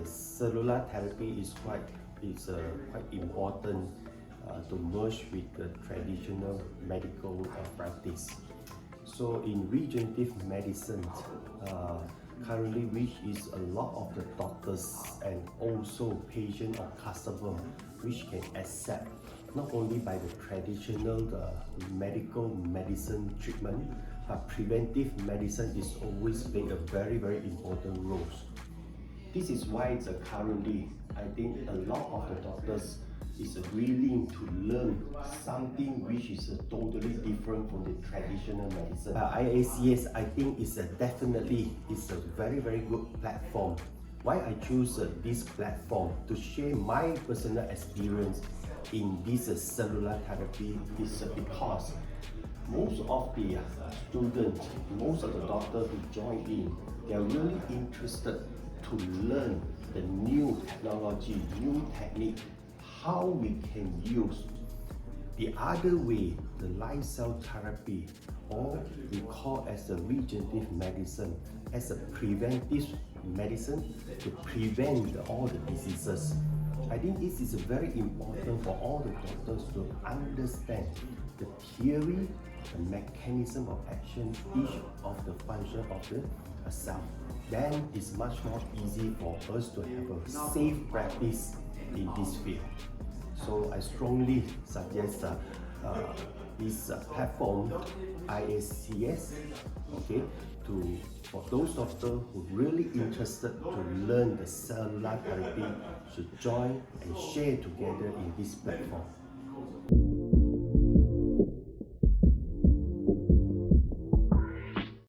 cellular therapy is quite important to merge with the traditional medical practice. So in regenerative medicine, currently which is a lot of the doctors and also patient or customer which can accept not only by the traditional medical medicine treatment, but preventive medicine is always play a very important role. This is why currently I think a lot of the doctors is willing to learn something which is totally different from the traditional medicine. IACS, I think is definitely a very good platform. Why I choose this platform to share my personal experience in this cellular therapy is because most of the students, most of the doctors who join in, they are really interested to learn the new technology, new technique, how we can use the other way, the live cell therapy, or we call as a regenerative medicine, as a preventive medicine to prevent all the diseases. I think this is very important for all the doctors to understand the theory, the mechanism of action, each of the function of the cell. Then it's much more easy for us to have a safe practice in this field. So I strongly suggest this platform, IACS, okay, for those doctors who really interested to learn the cellular therapy should join and share together in this platform.